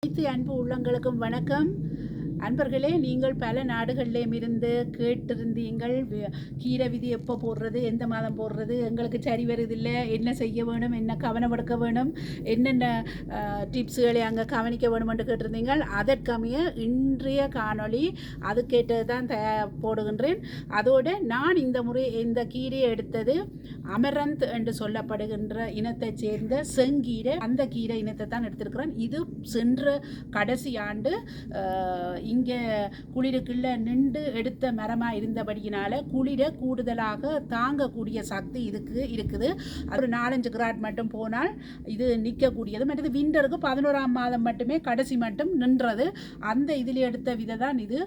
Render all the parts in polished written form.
அனைத்து அன்பு உள்ளங்களுக்கும் வணக்கம். அன்பர்களே, நீங்கள் பல நாடுகளிலும் இருந்து கேட்டிருந்தீங்கள் கீரை விதி எப்போ போடுறது, எந்த மாதம் போடுறது, எங்களுக்கு சரி வருதில்லை, என்ன செய்ய வேணும், என்ன கவனப்படுத்த வேணும், என்னென்ன டிப்ஸுகளை அங்கே கவனிக்க வேணும் என்று கேட்டிருந்தீங்கள். அதற்கமைய இன்றைய காணொளி அதுக்கேற்றது தான் போடுகின்றேன். அதோடு நான் இந்த முறை இந்த கீரையை எடுத்தது அமரந்த் என்று சொல்லப்படுகின்ற இனத்தைச் சேர்ந்த செங்கீரை. அந்த கீரை இனத்தை தான் எடுத்திருக்கிறேன். இது சென்ற கடைசி ஆண்டு இங்கே குளிருக்குள்ள நின்று எடுத்த மரமாக இருந்தபடியினால குளிரை கூடுதலாக தாங்கக்கூடிய சக்தி இதுக்கு இருக்குது. ஒரு 4-5 கிராட் மட்டும் போனால் இது நிற்கக்கூடியது. மற்றது விண்டருக்கு 11ஆம் மாதம் மட்டுமே கடைசி மட்டும் நின்றது. அந்த இதில் எடுத்த விதை தான் இது.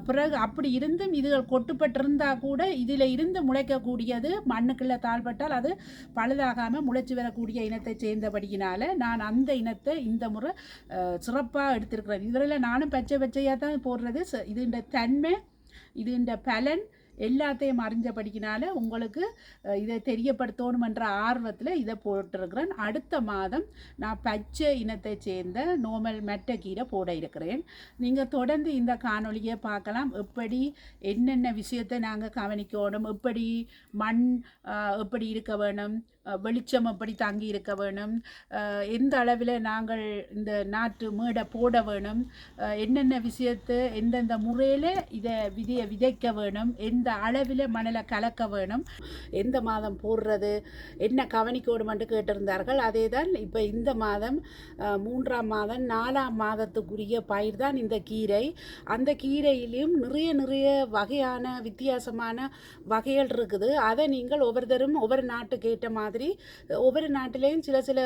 பிறகு அப்படி இருந்தும் இதுகள் கொட்டுப்பட்டிருந்தால் கூட இதில் இருந்து முளைக்கக்கூடியது மண்ணுக்குள்ளே தாழ்பட்டால் அது பழுதாகாமல் முளைச்சி வரக்கூடிய இனத்தை சேர்ந்தபடியினால நான் அந்த இனத்தை இந்த முறை சிறப்பாக எடுத்திருக்கிறேன். இதில் நானும் பச்சையாக தான் போடுறது. இதுன்ற தன்மை, இதுன்ற பலன் எல்லாத்தையும் அறிஞ்சபடிக்கினால உங்களுக்கு இதை தெரியப்படுத்தணுமென்ற ஆர்வத்தில் இதை போட்டிருக்கிறேன். அடுத்த மாதம் நான் பச்சை இனத்தை சேர்ந்த நோமல் மெட்டை கீரை போட இருக்கிறேன். நீங்கள் தொடர்ந்து இந்த காணொலியை பார்க்கலாம். எப்படி என்னென்ன விஷயத்தை நாங்கள் கவனிக்கணும், எப்படி மண் எப்படி இருக்க வேணும், வெளிச்சம் எப்படி தங்கி இருக்க வேணும், எந்த அளவில் நாங்கள் இந்த நாட்டு மேடை போட வேணும், என்னென்ன விஷயத்தை எந்தெந்த முறையில் இதை விதைக்க வேணும், எந்த அளவில் மணலை கலக்க வேணும், எந்த மாதம் போடுறது, என்ன கவனிக்கணும் என்று கேட்டிருந்தார்கள். அதே தான் இப்போ இந்த மாதம் 3ஆம் மாதம் 4ஆம் மாதத்துக்குரிய பயிர் தான் இந்த கீரை. அந்த கீரையிலையும் நிறைய வகையான வித்தியாசமான வகைகள் இருக்குது. அதை நீங்கள் ஒவ்வொருத்தரும் ஒவ்வொரு நாட்டுக்கு ஏற்ற மாதிரி ஒவ்வொரு நாட்டிலையும் சில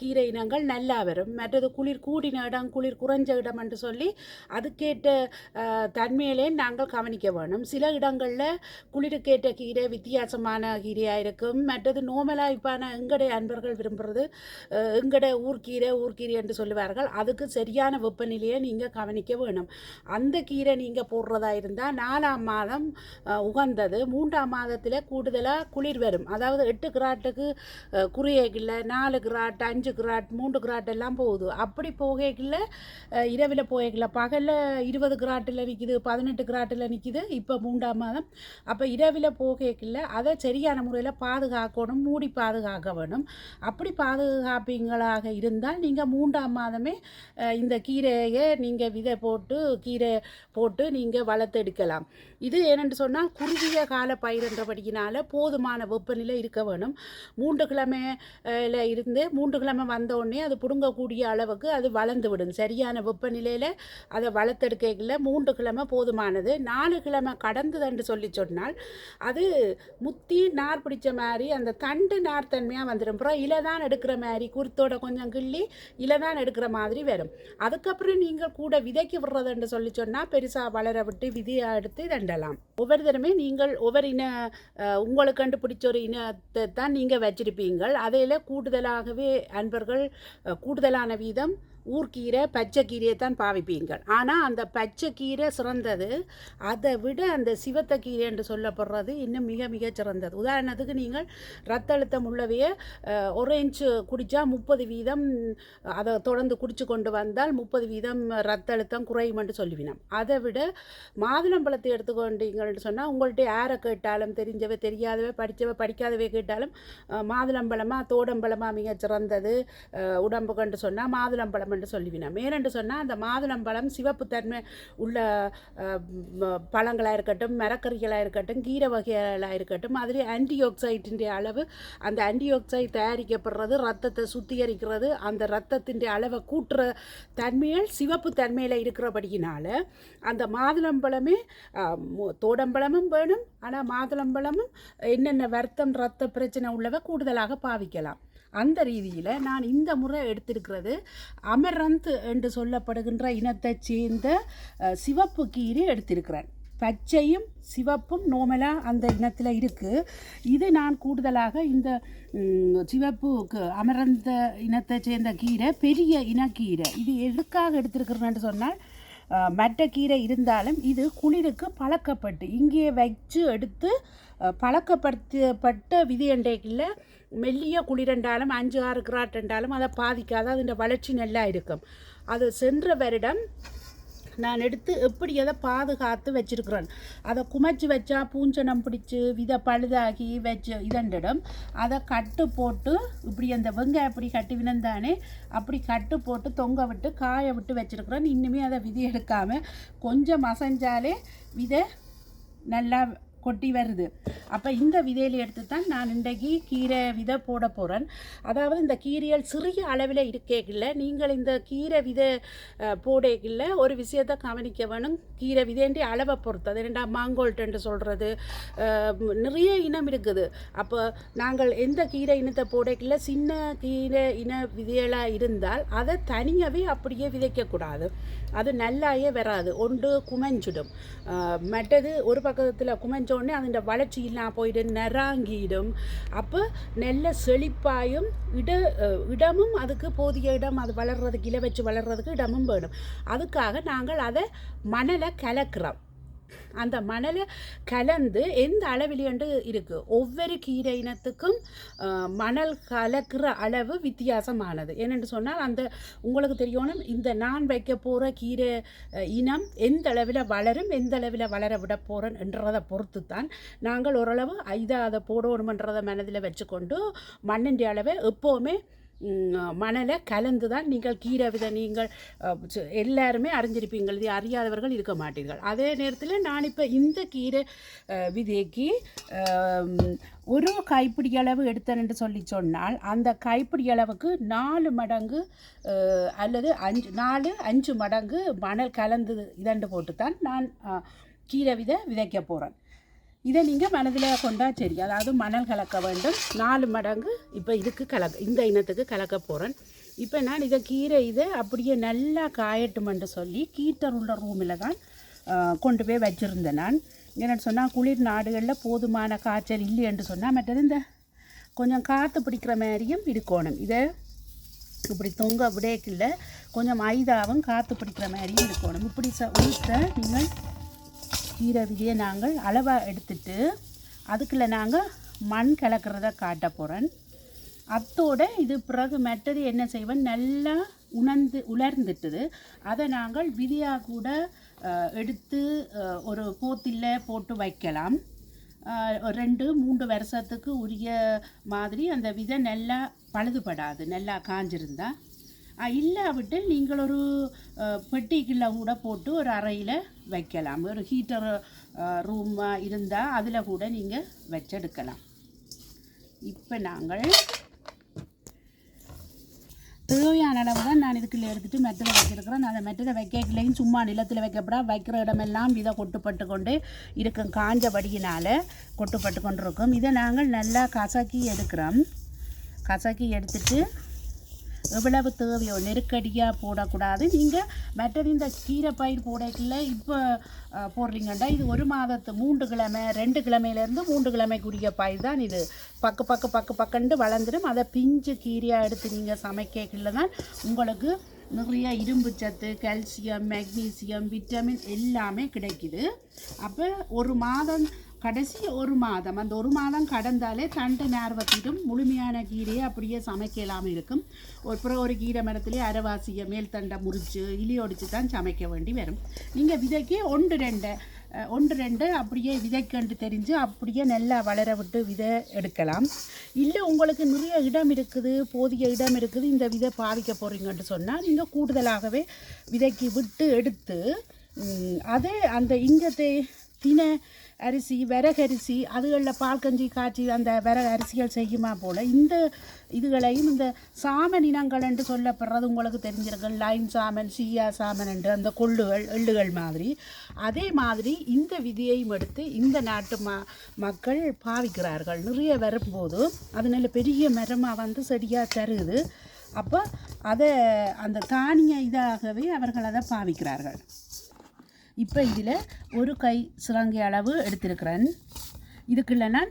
கீரை இனங்கள் நல்லா வரும். மற்றது குளிர் கூடின இடம், குளிர் குறைஞ்ச இடம் என்று சொல்லி அதுக்கேற்ற தன்மையிலே நாங்கள் கவனிக்க வேணும். சில இடங்களில் குளிருக்கேற்ற கீரை வித்தியாசமான கீரையாக இருக்கும். மற்றது நோமலாக இப்போ எங்கடைய அன்பர்கள் விரும்புகிறது எங்கட ஊர்க்கீரை என்று சொல்லுவார்கள். அதுக்கு சரியான வெப்பநிலையை நீங்கள் கவனிக்க வேணும். அந்த கீரை நீங்கள் போடுறதா இருந்தால் 4ஆம் மாதம் உகந்தது. 3ஆம் மாதத்தில் கூடுதலாக குளிர் வரும். அதாவது 8 கிராட்டுக்கு குறையக்கில்ல 4 கிராட் 5 கிராட் 3 கிராட் எல்லாம் போகுது. அப்படி போகக்கில்ல இரவில் போகக்கில்ல பகலில் 20 கிராட்டில் நிற்கிது, 18 கிராட்டில் நிற்கிது. இப்போ 3ஆம் மாதம். அப்போ இரவில் போகக்கில்ல அதை சரியான முறையில் பாதுகாக்கணும், மூடி பாதுகாக்க வேணும். அப்படி பாதுகாப்பீங்களாக இருந்தால் நீங்கள் 3ஆம் மாதமே இந்த கீரையை நீங்கள் விதை போட்டு கீரை போட்டு நீங்கள் வளர்த்தெடுக்கலாம். இது ஏனென்று சொன்னால் குறுகிய கால பயிர்ன்றபடியினால போதுமான வெப்பநிலை இருக்க வேணும். 3 கிழமையில் இருந்து 3 கிழமை வந்தோடனே அது பிடுங்கக்கூடிய அளவுக்கு அது வளர்ந்து விடும். சரியான வெப்பநிலையில் அதை வளர்த்தெடுக்கல 3 கிழமை போதுமானது. 4 கிழமை கடந்ததுன்னு சொல்லி சொன்னால் அது முத்தி நார் பிடிச்ச மாதிரி அந்த தண்டு நார் தன்மையாக வந்துடும். அப்புறம் இலை தான் எடுக்கிற மாதிரி குருத்தோட கொஞ்சம் கிள்ளி இலை தான் எடுக்கிற மாதிரி வரும். அதுக்கப்புறம் நீங்கள் கூட விதைக்கு விடுறதுன்னு சொல்லி சொன்னால் பெருசாக வளர விட்டு விதையாக எடுத்து தண்டலாம். ஒவ்வொரு தடவை நீங்கள் ஒவ்வொரு உங்களுக்கு கண்டுபிடிச்ச ஒரு இனத்தை தான் நீங்கள் வச்சிருப்பீங்கள். அதில் கூடுதலாகவே அன்பர்கள் கூடுதலான வீதம் ஊர்க்கீரை பச்சை கீரையை தான் பாவிப்பீங்கள். ஆனால் அந்த பச்சை கீரை சிறந்தது. அதை விட அந்த சிவத்த கீரை என்று சொல்லப்படுறது இன்னும் மிக சிறந்தது. உதாரணத்துக்கு நீங்கள் ரத்த அழுத்தம் உள்ளவையே ஒரேஞ்சு குடித்தா 30 வீதம் அதை தொடர்ந்து குடித்து கொண்டு வந்தால் 30 வீதம் ரத்த அழுத்தம் குறையும் என்று சொல்லுவினோம். அதை விட மாதுளம்பழத்தை எடுத்துக்கொண்டீங்கன்னு சொன்னால் உங்கள்கிட்ட யாரை கேட்டாலும் தெரிஞ்சவை தெரியாதவை படித்தவை படிக்காதவை கேட்டாலும் மாதுளம்பழமாக தோடம்பழமாக மிக சிறந்தது உடம்பு கண்டு சொன்னால் மாதுளம்பழம் என்று சொல்லுவினோம். ஏனென்று சொன்னால் அந்த மாதுளம்பழம் சிவப்பு தன்மை உள்ள பழங்களாக இருக்கட்டும், மரக்கறிகளாக இருக்கட்டும், கீரை வகைகளாக இருக்கட்டும், அதில் ஆன்டிஆக்சைடின் அளவு, அந்த ஆன்டிஆக்சைட் தயாரிக்கப்படுறது ரத்தத்தை சுத்திகரிக்கிறது, அந்த ரத்தத்தின் அளவை கூட்டுற தன்மைகள் சிவப்பு தன்மையில் இருக்கிறபடியினால அந்த மாதுளம்பழமே தோடம்பழமும் வேணும். ஆனால் மாதுளம்பழமும் என்னென்ன வருத்தம் ரத்த பிரச்சனை உள்ளவை கூடுதலாக பாவிக்கலாம். அந்த ரீதியில் நான் இந்த முறை எடுத்திருக்கிறது அமரந்த் என்று சொல்லப்படுகின்ற இனத்தை சேர்ந்த சிவப்பு கீரை எடுத்திருக்கிறேன். பச்சையும் சிவப்பும் நோமலாக அந்த இனத்தில் இருக்குது. இது நான் கூடுதலாக இந்த சிவப்பு அமரந்த இனத்தை சேர்ந்த கீரை பெரிய இனக்கீரை. இது எதுக்காக எடுத்திருக்கிறேன்னு சொன்னால் மற்ற கீரை இருந்தாலும் இது குளிருக்கு பழக்கப்பட்டு இங்கே வச்சு எடுத்து பழக்கப்படுத்தப்பட்ட விதியண்டைகளில் மெல்லிய குளிரெண்டாலும் 5-6 கிராட் ரெண்டாலும் அதை பாதிக்காத அதில் வளர்ச்சி நல்லா இருக்கும். அது சென்ற வருடம் நான் எடுத்து எப்படி அதை பாதுகாத்து வச்சுருக்குறேன். அதை குமைச்சி வச்சா பூஞ்சனம் பிடிச்சி விதை பழுதாகி வச்சு இதண்டிடம் அதை கட்டு போட்டு இப்படி அந்த வெங்காயம் அப்படி கட்டி வினந்தானே அப்படி கட்டு போட்டு தொங்க விட்டு காய விட்டு வச்சுருக்குறேன். இன்னுமே அதை விதை எடுக்காமல் கொஞ்சம் மசஞ்சாலே விதை நல்லா கொட்டி வருது. அப்போ இந்த விதையில் எடுத்து தான் நான் இன்றைக்கு கீரை விதை போட போகிறேன். அதாவது இந்த கீரைகள் சிறிய அளவில் இருக்கேக்கில்ல, நீங்கள் இந்த கீரை விதை போடேக்கில்ல ஒரு விஷயத்தை கவனிக்க வேணும். கீரை விதைன்ற அளவை பொறுத்து, அது ரெண்டா மாங்கோல்ட்டு சொல்கிறது நிறைய இனம் இருக்குது. அப்போ நாங்கள் எந்த கீரை இனத்தை போடேக்கில்ல சின்ன கீரை இன விதைகளாக இருந்தால் அதை தனியாகவே அப்படியே விதைக்கக்கூடாது. அது நல்லாயே வராது, ஒன்று குமைஞ்சிடும். மற்றது ஒரு பக்கத்தில் குமைஞ்சோடனே அதோட வளர்ச்சி இல்லாமல் போயிடும், நெறாங்கிடும். அப்போ நல்ல செழிப்பாயும் இடமும் அதுக்கு போதிய இடம், அது வளர்கிறதுக்கு இலை வச்சு வளர்கிறதுக்கு இடமும் வேணும். அதுக்காக நாங்கள் அதை மணலை கலக்கிறோம். அந்த மணலை கலந்து எந்த அளவிலேண்டு இருக்குது. ஒவ்வொரு கீரை இனத்துக்கும் மணல் கலக்கிற அளவு வித்தியாசமானது. என்னென்று சொன்னால் அந்த உங்களுக்கு தெரியணும், இந்த நான் வைக்க போகிற கீரை இனம் எந்த அளவில் வளரும், எந்த அளவில் வளர விட போகிறேன் என்றதை பொறுத்து தான் நாங்கள் ஓரளவு அதை போடணுமன்றதை மனதில் வச்சுக்கொண்டு மண்ணின் அளவை எப்போவுமே மணலை கலந்து தான் நீங்கள் கீரை விதை நீங்கள் எல்லாருமே அறிஞ்சிருப்பீங்கள். இது அறியாதவர்கள் இருக்க மாட்டீர்கள். அதே நேரத்தில் நான் இப்போ இந்த கீரை விதைக்கு ஒரு கைப்பிடி அளவு எடுத்தேன்னு சொல்லி சொன்னால் அந்த கைப்பிடி அளவுக்கு 4 மடங்கு அல்லது 5 மடங்கு மணல் கலந்து இதண்டு போட்டு தான் நான் கீரை விதை விதைக்க போகிறேன். இதை நீங்கள் மனதில் கொண்டா சரி. அதாவது மணல் கலக்க வேண்டும் 4 மடங்கு. இப்போ இதுக்கு இந்த இனத்துக்கு கலக்க போகிறேன். இப்போ நான் இதை அப்படியே நல்லா காயட்டுமென்று சொல்லி ஹீட்டர் உள்ள ரூமில் தான் கொண்டு போய் வச்சுருந்தேன். நான் என்னென்னு சொன்னால் குளிர் நாடுகளில் போதுமான காய்ச்சல் இல்லை என்று சொன்னால் மற்றது இந்த கொஞ்சம் காற்று பிடிக்கிற மாதிரியும் இருக்கணும். இதை இப்படி தொங்க விடேக்கில்ல கொஞ்சம் மைதாவும் காற்று பிடிக்கிற மாதிரியும் இருக்கணும். இப்படி ஊற்ற நீங்கள் கீரை விதையை நாங்கள் அளவாக எடுத்துட்டு அதுக்குள்ளே நாங்கள் மண் கலக்கிறத காட்ட போகிறேன். அத்தோடு இது பிறகு மற்றது என்ன செய்வேன், நல்லா உலர்ந்துட்டுது அதை நாங்கள் விதையாக கூட எடுத்து ஒரு போத்தில் போட்டு வைக்கலாம். 2-3 வருஷத்துக்கு உரிய மாதிரி அந்த விதை நல்லா பழுதுபடாது, நல்லா காஞ்சிருந்தா. இல்லாவிட்டு நீங்கள் ஒரு பெட்டிக்குள்ளே கூட போட்டு ஒரு அறையில் வைக்கலாம். ஒரு ஹீட்டர் ரூம் இருந்தால் அதில் கூட நீங்கள் வச்செடுக்கலாம். இப்போ நாங்கள் தேவையான அளவு தான் நான் இதுக்குள்ளே எடுத்துகிட்டு மெட்டில் வச்சுருக்கிறேன். அதை மெட்டில் வைக்கலையும் சும்மா நிலத்தில் வைக்கப்படா வைக்கிற இடமெல்லாம் விதை கொட்டுப்பட்டு கொண்டு இருக்கும், காஞ்சபடியினால் கொட்டுப்பட்டு கொண்டு இருக்கும். இதை நாங்கள் நல்லா கசக்கி எடுக்கிறோம். கசக்கி எடுத்துட்டு எவ்வளவு தேவையோ நெருக்கடியாக போடக்கூடாது. நீங்கள் மற்றது இந்த கீரை பயிர் போடக்குள்ள இப்போ போடுறீங்கன்னா இது 1 மாதத்து 3 கிழமை 2 கிழமையிலேருந்து 3 கிழமைக்குரிய பயிர் தான். இது பக்கண்டு வளர்ந்துடும். அதை பிஞ்சு கீரையாக எடுத்து நீங்கள் சமைக்கக்குள்ள தான் உங்களுக்கு நிறைய இரும்பு சத்து, கால்சியம், மெக்னீசியம், விட்டமின் எல்லாமே கிடைக்குது. அப்போ 1 மாதம் கடைசி 1 மாதம் அந்த 1 மாதம் கடந்தாலே தண்டு நேர்வத்திடும் முழுமையான கீரையை அப்படியே சமைக்கலாமல் இருக்கும். ஒரு கீரை மரத்துலேயே அரைவாசியை மேல் தண்டை முறித்து இலியொடிச்சு தான் சமைக்க வேண்டி வரும். நீங்கள் விதைக்கு 1-2 அப்படியே விதைக்கண்டு தெரிஞ்சு அப்படியே நல்லா வளர விட்டு விதை எடுக்கலாம். இல்லை உங்களுக்கு நிறைய இடம் இருக்குது, போதிய இடம் இருக்குது, இந்த விதை பாவிக்க போகிறீங்கன்னு சொன்னால் நீங்கள் கூடுதலாகவே விதைக்கு விட்டு எடுத்து அதே அந்த இங்கத்தை தினை அரிசி, விறகரிசி, அதுகளில் பால் கஞ்சி காய்ச்சி அந்த விறகு அரிசிகள் செய்யுமா போல் இந்த இதுகளையும் இந்த சாமன் இனங்கள் என்று சொல்லப்படுறது உங்களுக்கு தெரிஞ்சிருக்கும். லைன் சாமன், சீயா சாமன் என்று அந்த கொள்ளுகள் எள்ளுகள் மாதிரி அதே மாதிரி இந்த விதியையும் எடுத்து இந்த நாட்டு மக்கள் பாவிக்கிறார்கள். நிறைய வரும்போது அது நல்ல பெரிய மரமாக செடியாக தருது. அப்போ அதை அந்த தானிய இதாகவே அவர்கள் அதை பாவிக்கிறார்கள். இப்போ இதில் ஒரு கை சிறங்கி அளவு எடுத்திருக்கிறேன். இதுக்குள்ள நான்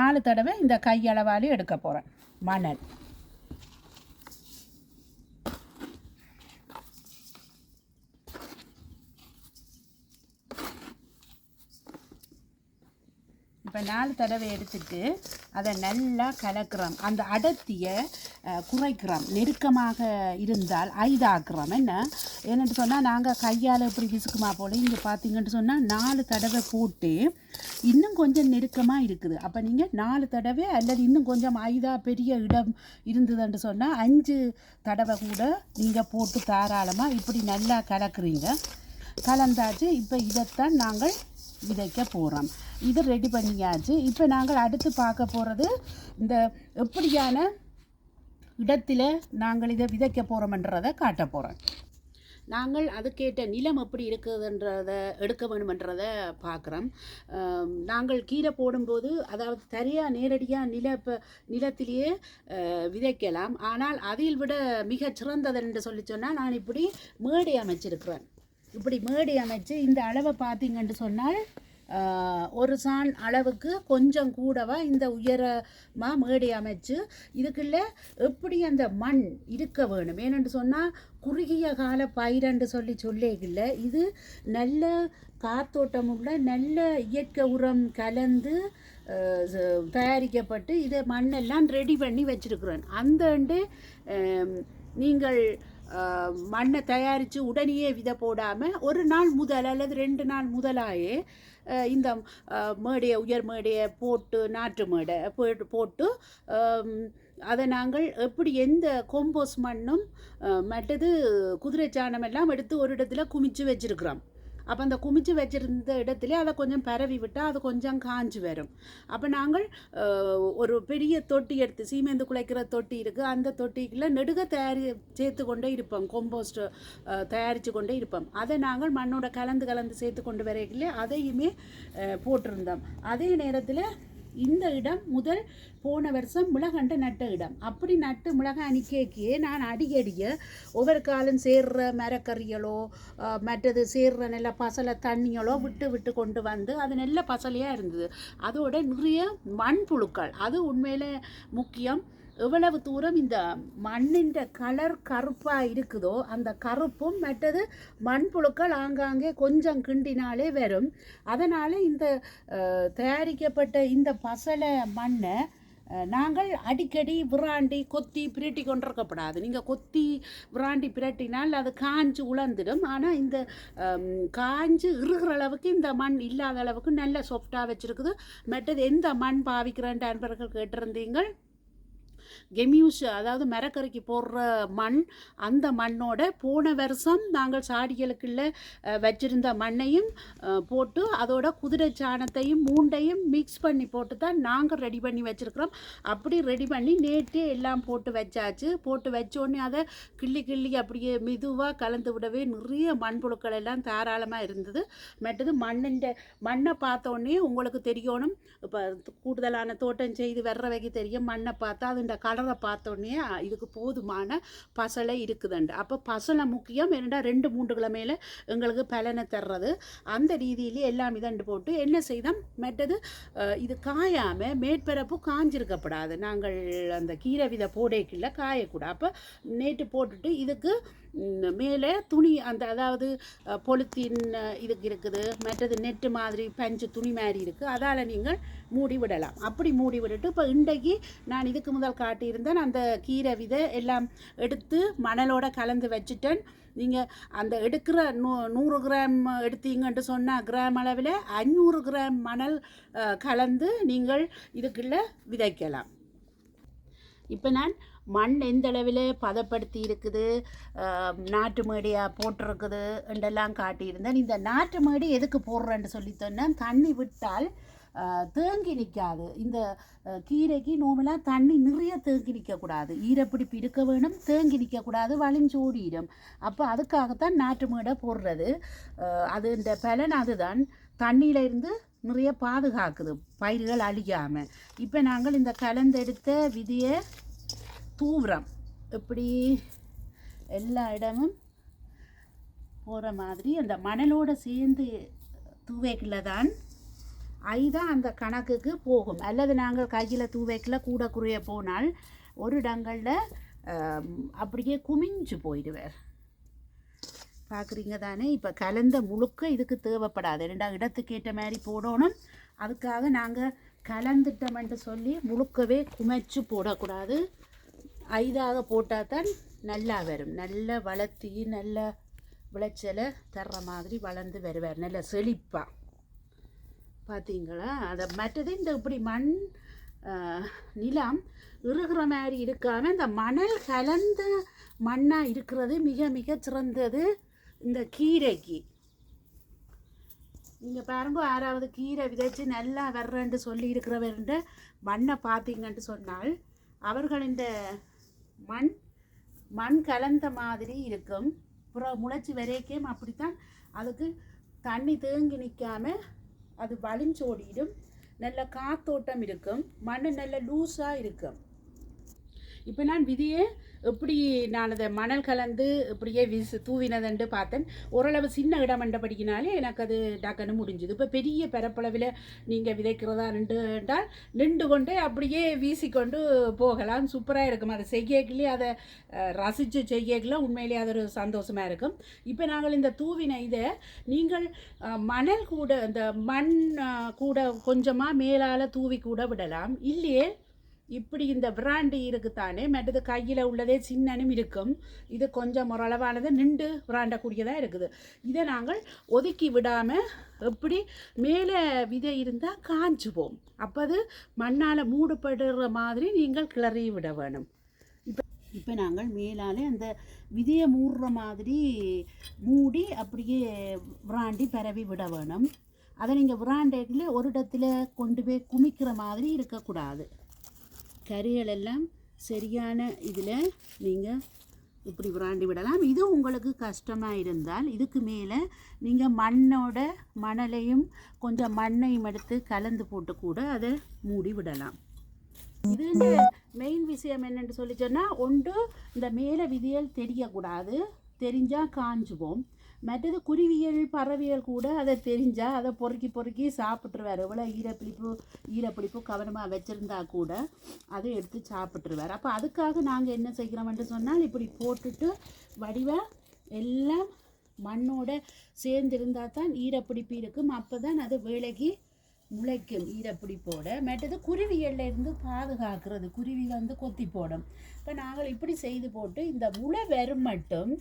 4 தடவை இந்த கையளவாலே எடுக்க போகிறேன் மணல். இப்போ 4 தடவை எடுத்துட்டு அதை நல்லா கலக்கிறோம். அந்த அடர்த்தியை குறைக்கிறோம். நெருக்கமாக இருந்தால் ஐதாக்குறோம். என்னென்னு சொன்னால் நாங்கள் கையால் இப்படி விசுக்குமா போல் இங்கே பார்த்தீங்கன்னு சொன்னால் 4 தடவை போட்டு இன்னும் கொஞ்சம் நெருக்கமாக இருக்குது. அப்போ நீங்கள் 4 தடவை அல்லது இன்னும் கொஞ்சம் ஐதா பெரிய இடம் இருந்ததுன்னு சொன்னால் 5 தடவை கூட நீங்கள் போட்டு தாராளமாக இப்படி நல்லா கலக்குறீங்க. கலந்தாச்சு. இப்போ இதைத்தான் நாங்கள் விதைக்க போகிறோம். இது ரெடி பண்ணியாச்சு. இப்போ நாங்கள் அடுத்து பார்க்க போகிறது இந்த எப்படியான இடத்துல நாங்கள் இதை விதைக்க போகிறோம்ன்றதை காட்ட போகிறோம். நாங்கள் அதுக்கேற்ற நிலம் எப்படி இருக்குதுன்றதை எடுக்க வேணுமன்றதை பார்க்குறோம். நாங்கள் கீரை போடும்போது அதாவது தரையாக நேரடியாக நிலத்திலேயே விதைக்கலாம். ஆனால் அதில் விட மிக சிறந்தது என்று சொல்லி சொன்னால் நான் இப்படி மேடை அமைச்சிருக்கிறேன். இப்படி மேடை அமைச்சு இந்த அளவை பார்த்தீங்கன்னு சொன்னால் ஒரு சான் அளவுக்கு கொஞ்சம் கூடவா இந்த உயரமாக மேடை அமைச்சு இதுக்குள்ள எப்படி அந்த மண் இருக்க வேணும். ஏனென்று சொன்னால் குறுகிய கால பயிரண்டு சொல்லிக்கல இது நல்ல காத்தோட்டமுள்ள நல்ல இயற்கை உரம் கலந்து தயாரிக்கப்பட்டு இதை மண்ணெல்லாம் ரெடி பண்ணி வச்சுருக்குறேன். அந்த நீங்கள் மண்ணை தயாரித்து உடனேயே விதை போடாமல் ஒரு நாள் முதல் அல்லது 2 நாள் முதலாயே இந்த மேடையை உயர் மேடையை போட்டு நாட்டு மேடை போட்டு அதை நாங்கள் எப்படி எந்த கொம்போஸ் மண்ணும் மற்றது குதிரை சாணம் எல்லாம் எடுத்து ஒரு இடத்துல குமிச்சு வச்சுருக்குறோம். அப்போ அந்த குமிச்சு வச்சுருந்த இடத்துல அதை கொஞ்சம் பரவி விட்டால் அது கொஞ்சம் காஞ்சி வரும். அப்போ நாங்கள் ஒரு பெரிய தொட்டி எடுத்து சீமேந்து குலைக்கிற தொட்டி இருக்குது. அந்த தொட்டிக்குள்ளே நெடுக சேர்த்து கொண்டே இருப்போம். கொம்போஸ்ட் தயாரித்து கொண்டே இருப்போம். அதை நாங்கள் மண்ணோட கலந்து சேர்த்து கொண்டு வரையிலே அதையுமே போட்டிருந்தோம். அதே நேரத்தில் இந்த இடம் முதல் போன வருஷம் மிளகண்ட நட்ட இடம். அப்படி நட்டு மிளகாய் அணிக்கைக்கே நான் அடிக்கடிய ஒவ்வொரு காலம் சேர்ற மரக்கறிகளோ மற்றது சேர்ற நல்ல பசலை தண்ணிகளோ விட்டு கொண்டு வந்து அது நல்ல பசலையாக இருந்தது. அதோட நிறைய மண்புழுக்கள் அது உண்மையிலே முக்கியம். எவ்வளவு தூரம் இந்த மண்ணின் கலர் கருப்பாக இருக்குதோ அந்த கருப்பும் மற்றது மண்புழுக்கள் ஆங்காங்கே கொஞ்சம் கிண்டினாலே வரும். அதனால் இந்த தயாரிக்கப்பட்ட இந்த பசலை மண்ணை நாங்கள் அடிக்கடி விராண்டி கொத்தி பிரட்டி கொண்டிருக்கப்படாது. நீங்கள் கொத்தி விராண்டி பிரட்டினால் அது காஞ்சு உலர்ந்துடும். ஆனால் இந்த காஞ்சு இறுகிற அளவுக்கு இந்த மண் இல்லாத அளவுக்கு நல்ல சாஃப்டாக வச்சுருக்குது. மற்றது எந்த மண் பாவிக்கிறேன் நண்பர்கள் கேட்டிருந்தீங்கள். கெமியூஸ் அதாவது மரக்கறிக்கு போடுற மண். அந்த மண்ணோட போன வருஷம் நாங்கள் சாடிகளுக்குள்ள வச்சிருந்த மண்ணையும் போட்டு அதோட குதிரை சாணத்தையும் மூண்டையும் மிக்ஸ் பண்ணி போட்டு தான் நாங்கள் ரெடி பண்ணி வச்சுருக்கிறோம். அப்படி ரெடி பண்ணி நேற்றே எல்லாம் போட்டு வச்சாச்சு. போட்டு வச்சோடனே அதை கிள்ளி அப்படியே மெதுவாக கலந்து விடவே நிறைய மண்புழுக்கள் எல்லாம் தாராளமாக இருந்தது. மற்றது மண்ணை பார்த்தோன்னே உங்களுக்கு தெரியணும். இப்போ கூடுதலான தோட்டம் செய்து வர்றவைக்கு தெரியும். மண்ணை பார்த்தா அது கலரை பார்த்தோன்னே இதுக்கு போதுமான பசலை இருக்குதுண்டு. அப்போ பசலை முக்கியம். என்னடா 2-3 கிழமையில் எங்களுக்கு பலனை தர்றது. அந்த ரீதியிலே எல்லாம் இதண்டு போட்டு என்ன செய்தோம். மற்றது இது காயாமல் மேற்பரப்பு காஞ்சிருக்கப்படாது. நாங்கள் அந்த கீரை விதை போடைக்குள்ள காயக்கூடாது. அப்போ நேற்று போட்டுட்டு இதுக்கு மேலே துணி அந்த அதாவது பொலித்தீன் இதுக்கு இருக்குது. மற்றது நெட்டு மாதிரி பஞ்சு துணி மாதிரி இருக்குது. அதால் நீங்கள் மூடி விடலாம். அப்படி மூடி விட்டுட்டு இப்போ இன்றைக்கு நான் இதுக்கு முதல் காட்டியிருந்தேன். அந்த கீரை விதை எல்லாம் எடுத்து மணலோட கலந்து வச்சுட்டேன். நீங்கள் அந்த எடுக்கிற 100 கிராம் எடுத்தீங்கன்ட்டு சொன்னால் கிராம் அளவில் 500 கிராம் மணல் கலந்து நீங்கள் இதுக்குள்ளே விதைக்கலாம். இப்போ நான் மண் எந்த அளவில் பதப்படுத்தி இருக்குது, நாட்டு மேடியாக போட்டிருக்குது என்றெல்லாம் காட்டியிருந்தேன். இந்த நாட்டு மேடி எதுக்கு போடுறேன்னு சொல்லி சொன்னால் தண்ணி விட்டால் தேங்கி நிற்காது. இந்த கீரைக்கு நோமெல்லாம் தண்ணி நிறைய தேங்கி நிற்கக்கூடாது. ஈரப்பிடிப்பு இருக்க வேணும், தேங்கி நிற்கக்கூடாது, வலிஞ்சு ஓடிடும். அப்போ அதுக்காகத்தான் நாட்டு மேடை போடுறது. அது இந்த பலன் அதுதான். தண்ணியிலிருந்து நிறைய பாதுகாக்குது பயிர்கள் அழியாமல். இப்போ நாங்கள் இந்த கலந்தெடுத்த விதியை தூவுறோம். இப்படி எல்லா இடமும் போகிற மாதிரி அந்த மணலோடு சேர்ந்து தூவைக்கில் தான் ஐதான் அந்த கணக்குக்கு போகும். அல்லது நாங்கள் கையில் தூவைக்கில் கூட குறைய போனால் ஒரு இடங்களில் அப்படியே குமிஞ்சு போயிடுவார். பார்க்குறீங்க தானே. இப்போ கலந்த முழுக்க இதுக்கு தேவைப்படாது. 2 இடத்துக்கு ஏற்ற மாதிரி போடணும். அதுக்காக நாங்கள் கலந்துட்டோம்ன்ட்டு சொல்லி முழுக்கவே குமைச்சு போடக்கூடாது. ஐதாக போட்டால் தான் நல்லா வரும். நல்லா வளர்த்தி நல்ல விளைச்சலை தர்ற மாதிரி வளர்ந்து வருவார், நல்ல செழிப்பாக. பார்த்தீங்களா? அதை மற்றது இந்த இப்படி மண் நிலம் இறுகிற மாதிரி இருக்காமல் இந்த மணல் கலந்த மண்ணாக இருக்கிறது மிக மிக சிறந்தது இந்த கீரைக்கு. நீங்கள் பாருங்க, யாராவது கீரை விதைச்சி நல்லா வர்றேன்ட்டு சொல்லி இருக்கிறவர்ன்ற மண்ணை பார்த்தீங்கன்ட்டு சொன்னால் அவர்கள் இந்த மண் கலந்த மாதிரி இருக்கும். அப்புறம் முளைச்சி வரைக்கும் அப்படித்தான் அதுக்கு தண்ணி தேங்கி நிற்காம அது வலிஞ்சோடிடும். நல்ல காத்தோட்டம் இருக்கும், மண் நல்ல லூஸாக இருக்கும். இப்போ நான் விதியை எப்படி நான் அதை மணல் கலந்து இப்படியே தூவினதுன்ட்டு பார்த்தேன். ஓரளவு சின்ன இடம் படிக்கினாலே எனக்கு அது டக்குன்னு முடிஞ்சுது. இப்போ பெரிய பரப்பளவில் நீங்கள் விதைக்கிறதா என்றால் நின்று கொண்டு அப்படியே வீசிக்கொண்டு போகலாம். சூப்பராக இருக்கும். அதை செய்யக்கிலே அதை ரசித்து செய்யக்கலாம். உண்மையிலேயே அது ஒரு சந்தோஷமாக இருக்கும். இப்போ நாங்கள் இந்த தூவின இதை நீங்கள் மணல் கூட இந்த மண் கூட கொஞ்சமாக மேலால் தூவி கூட விடலாம். இல்லையே இப்படி இந்த பிராண்டு இருக்குத்தானே, மற்றது கையில் உள்ளதே சின்னனும் இருக்கும். இது கொஞ்சம் ஓரளவானது நின்று பிராண்டக்கூடியதாக இருக்குது. இதை நாங்கள் ஒதுக்கி விடாமல் எப்படி மேலே விதை இருந்தால் காஞ்சுவோம். அப்போ அது மண்ணால் மூடப்படுற மாதிரி நீங்கள் கிளறி விட வேணும். இப்போ நாங்கள் மேலாலே அந்த விதையை மூடுற மாதிரி மூடி அப்படியே விராண்டி பரவி விட வேணும். அதை நீங்கள் விராண்டையில் ஒரு இடத்துல கொண்டு போய் குமிக்கிற மாதிரி இருக்கக்கூடாது. கறிகள் எல்லாம் சரியான இதில் நீங்கள் இப்படி விராண்டி விடலாம். இது உங்களுக்கு கஷ்டமாக இருந்தால் இதுக்கு மேலே நீங்கள் மணலையும் கொஞ்சம் மண்ணையும் எடுத்து கலந்து போட்டு கூட அதை மூடி விடலாம். இது இந்த மெயின் விஷயம் என்னென்னு சொல்லி சொன்னால், ஒன்று இந்த மேலே விதியல் தெரியக்கூடாது, தெரிஞ்சால் காஞ்சுவோம். மற்றது குருவியல் பறவைகள் கூட அதை தெரிஞ்சால் அதை பொறுக்கி சாப்பிட்ருவார். எவ்வளோ ஈரப்பிடிப்பு கவனமாக வச்சுருந்தா கூட அதை எடுத்து சாப்பிட்ருவார். அப்போ அதுக்காக நாங்கள் என்ன செய்கிறோம்னு சொன்னால், இப்படி போட்டுட்டு வடிவாக எல்லாம் மண்ணோட சேர்ந்திருந்தால் தான் ஈரப்பிடிப்பு இருக்கும். அப்போ தான் அது வேலைக்கு முளைக்கும் ஈரப்பிடிப்போட. மற்றது குருவியல்லேருந்து பாதுகாக்கிறது. குருவி கொத்தி போடும். இப்போ நாங்கள் இப்படி செய்து போட்டு இந்த முளை வரும் மட்டும்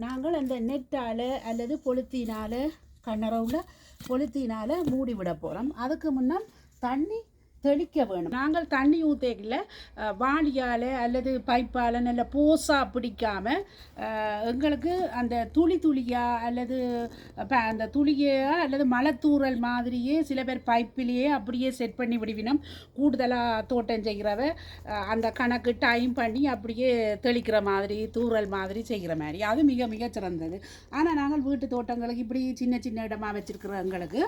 நாங்கள் அந்த நெட்டால் அல்லது பொலித்தீனால் கண்ணறவுள்ள பொலித்தீனால் மூடி விட போகிறோம். அதுக்கு முன்னே தண்ணி தெளிக்க வேணும். நாங்கள் தண்ணி ஊற்றல வாளியால் அல்லது பைப்பால் நல்ல போஸாக பிடிக்காமல் எங்களுக்கு அந்த துளியாக அல்லது அந்த துளியாக அல்லது மலைத்தூரல் மாதிரியே சில பேர் பைப்பிலேயே அப்படியே செட் பண்ணி விடுவினோம். கூடுதலாக தோட்டம் செய்கிறவ அந்த கணக்கு டைம் பண்ணி அப்படியே தெளிக்கிற மாதிரி தூரல் மாதிரி செய்கிற மாதிரி அது மிக மிக சிறந்தது. ஆனால் நாங்கள் வீட்டு தோட்டங்களுக்கு இப்படி சின்ன சின்ன இடமா வச்சுருக்கிறவங்களுக்கு